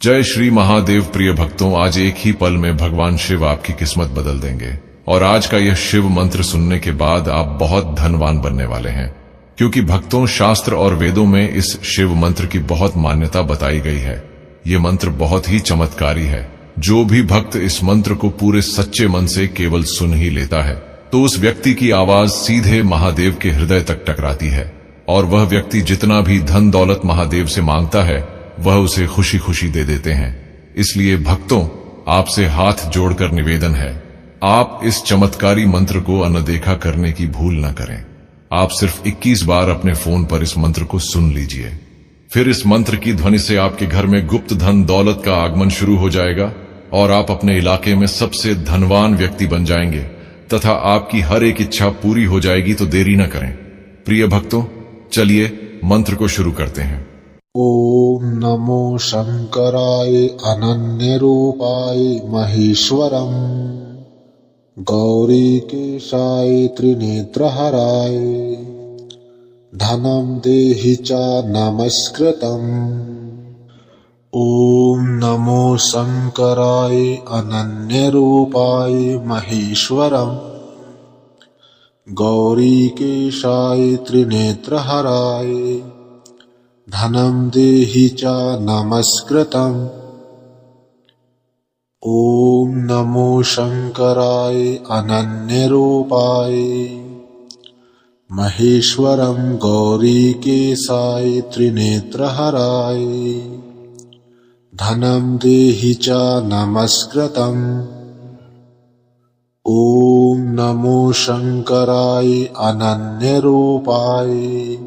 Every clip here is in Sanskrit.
जय श्री महादेव। प्रिय भक्तों, आज एक ही पल में भगवान शिव आपकी किस्मत बदल देंगे और आज का यह शिव मंत्र सुनने के बाद आप बहुत धनवान बनने वाले हैं, क्योंकि भक्तों, शास्त्र और वेदों में इस शिव मंत्र की बहुत मान्यता बताई गई है। ये मंत्र बहुत ही चमत्कारी है। जो भी भक्त इस मंत्र को पूरे सच्चे मन से केवल सुन ही लेता है तो उस व्यक्ति की आवाज सीधे महादेव के हृदय तक टकराती है और वह व्यक्ति जितना भी धन दौलत महादेव से मांगता है वह उसे खुशी खुशी दे देते हैं। इसलिए भक्तों, आपसे हाथ जोड़कर निवेदन है, आप इस चमत्कारी मंत्र को अनदेखा करने की भूल न करें। आप सिर्फ 21 बार अपने फोन पर इस मंत्र को सुन लीजिए। फिर इस मंत्र की ध्वनि से आपके घर में गुप्त धन दौलत का आगमन शुरू हो जाएगा और आप अपने इलाके में सबसे धनवान व्यक्ति बन जाएंगे तथा आपकी हर एक इच्छा पूरी हो जाएगी। तो देरी न करें। प्रिय भक्तों, चलिए मंत्र को शुरू करते हैं। ओम नमो शंकराय अनन्य रूपाय महेश्वरम गौरीकेशाय त्रिनेत्रहराय धनं देहि च नमस्कृतम्। ओम नमो शंकराय अनन्य रूपाय महेश्वरम गौरीकेशाय त्रिनेत्रहराय धनं देहि च नमस्कृतम्। ओम नमो शंकराय अनन्य रूपाय महेश्वरं गौरीकेशाय त्रिनेत्रहराय धनं देहि च नमस्कृतम्। ओम नमो शंकराय अनन्य रूपाय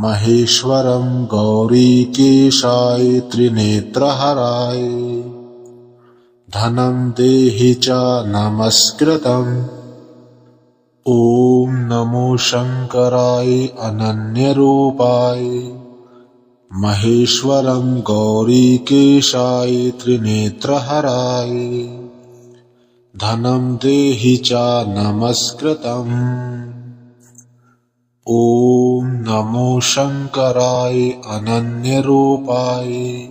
महेश्वरं गौरीकेशाय त्रिनेत्रहराय धनं देहि च नमस्कृतम्। ओम नमो शंकराय अनन्य रूपाय महेश्वरं गौरीकेशाय त्रिनेत्रहराय धनं देहि च नमस्कृतम्। ओम नमो शंकराय अनन्य रूपाय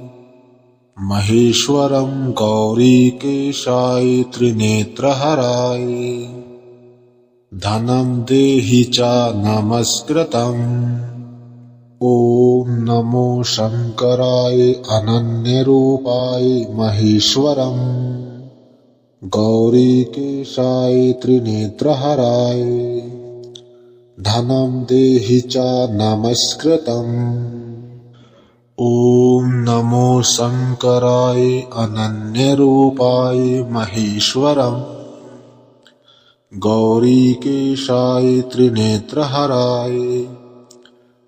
महेश्वरं गौरीकेशाय त्रिनेत्रहराय धनं देहि च नमस्कृतम्। ओम नमो शंकराय अनन्य रूपाय महेश्वरं गौरीकेशाय त्रिनेत्रहराय धनं देहि च नमस्कृतम्। ओम नमो शंकराय अनन्य रूपाय महेश्वरं गौरीकेशाय त्रिनेत्रहराय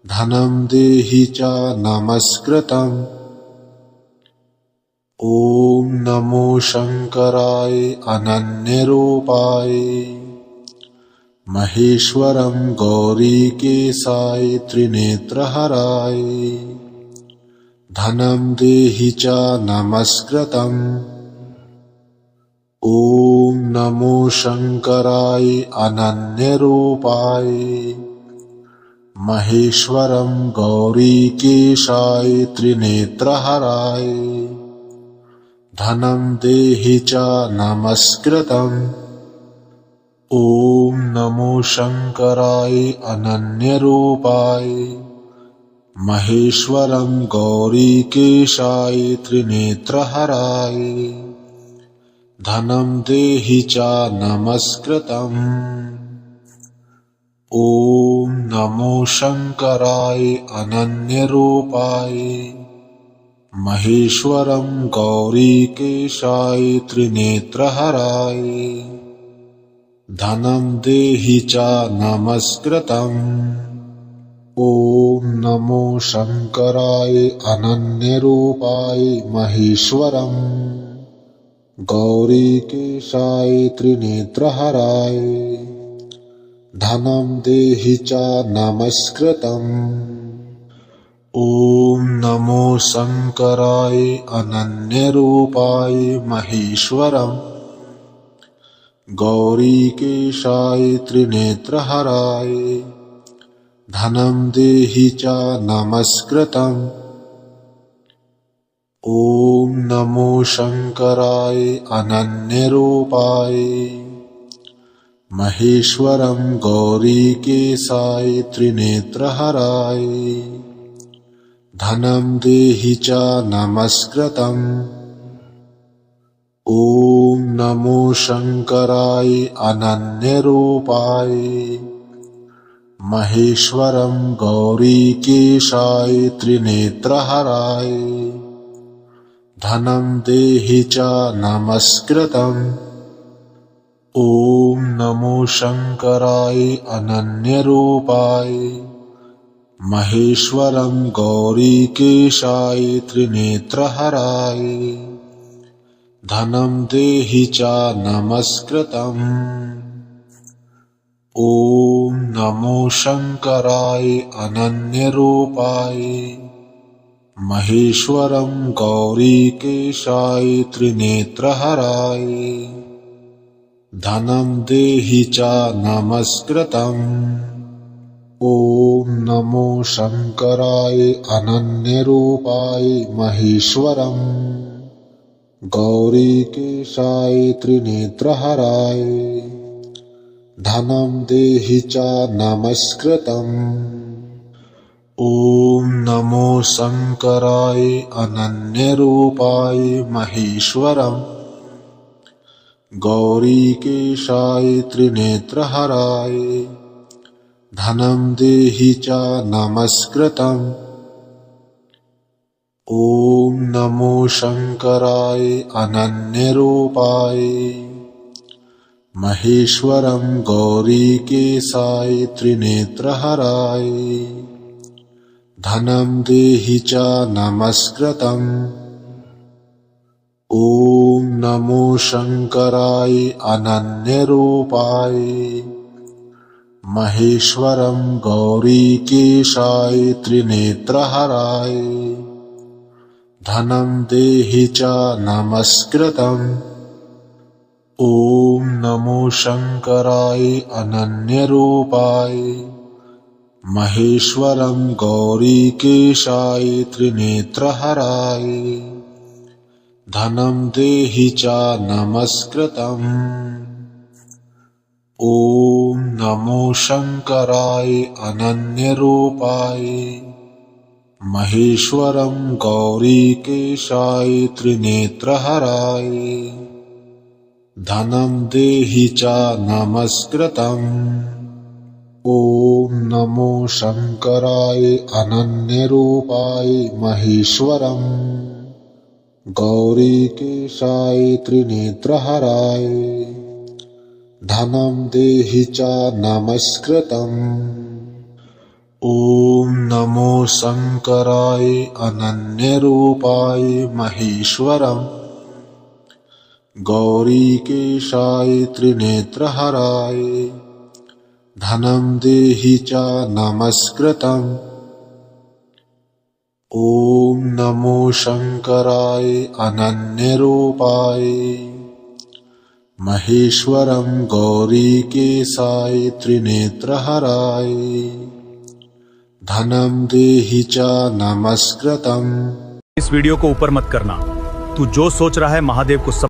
धनं देहि च नमस्कृतम्। ओम नमो शंकराय अनन्य रूपाय महेश्वरं गौरीकेशाय त्रिनेत्रहराय धनं देहि च नमस्कृतम्। ओम नमो शंकराय अनन्य रूपाय महेश्वरं गौरीकेशाय त्रिनेत्रहराय धनं देहि च नमस्कृतम्। ओम नमो शंकराय अनन्य रूपाय महेश्वरं गौरीकेशाय त्रिनेत्रहराय धनं देहि च नमस्कृतम्। ओम नमो शंकराय अनन्य रूपाय महेश्वरं गौरीकेशाय त्रिनेत्रहराय धनं देहि च नमस्कृतम्। ओम नमो शंकराय अनन्य रूपाय महेश्वरं गौरीकेशाय त्रिनेत्रहराय धनं देहि च नमस्कृतम्। ओम नमो शंकराय अनन्य रूपाय महेश्वरं गौरीकेशाय त्रिनेत्रहराय धनं देहि च नमस्कृतम्। नमो शंकराय अनन्यरूपाय महेश्वरं गौरीकेशाय त्रिनेत्रहराय धनं देहि च नमस्कृतम् ॐ नमो शंकराय अनन्यरूपाय महेश्वरं गौरीकेशाय त्रिनेत्रहराय धनं देहि च नमस्कृतम् ॐ नमो शंकराय अनन्यरूपाय महेश्वरं गौरीकेशाय त्रिनेत्रहराय धनं देहि च नमस्कृतम् ॐ नमो शंकराय अनन्यरूपाय महेश्वरं गौरीकेशाय त्रिनेत्रहराय धनं देहि च नमस्कृतम् ॐ नमो शंकराय अनन्यरूपाय महेश्वरं गौरीकेशाय त्रिनेत्रहराय धनं देहि च नमस्कृतम् ॐ नमो शंकराय अनन्यरूपाय महेश्वरं गौरीकेशाय त्रिनेत्रहराय धनं देहि च नमस्कृतम् ॐ नमो शंकराय अनन्यरूपाय महेश्वरं गौरीकेशाय त्रिनेत्रहराय धनं देहि च नमस्कृतम् ॐ नमो शंकराय अनन्यरूपाय महेश्वरं गौरीकेशाय त्रिनेत्रहराय धनं देहि च नमस्कृतम् ॐ नमो शंकराय अनन्यरूपाय महेश्वरं गौरीकेशाय त्रिनेत्रहराय धनं देहि च नमस्कृतम् ॐ नमो शंकराय अनन्यरूपाय महेश्वरं गौरीकेशाय त्रिनेत्रहराय धनं देहि च नमस्कृतम् ॐ नमो शंकराय अनन्यरूपाय महेश्वरं गौरीकेशाय त्रिनेत्रहराय धनं देहि च नमस्कृतम् ॐ नमो शंकराय अनन्यरूपाय महेश्वरं गौरीकेशाय त्रिनेत्रहराय धनं देहि च नमस्कृतम् ॐ नमो शंकराय अनन्यरूपाय महेश्वरं गौरीकेशाय त्रिनेत्रहराय धनं देहि च नमस्कृतम्। इस वीडियो को ऊपर मत करना। तू जो सोच रहा है महादेव को सब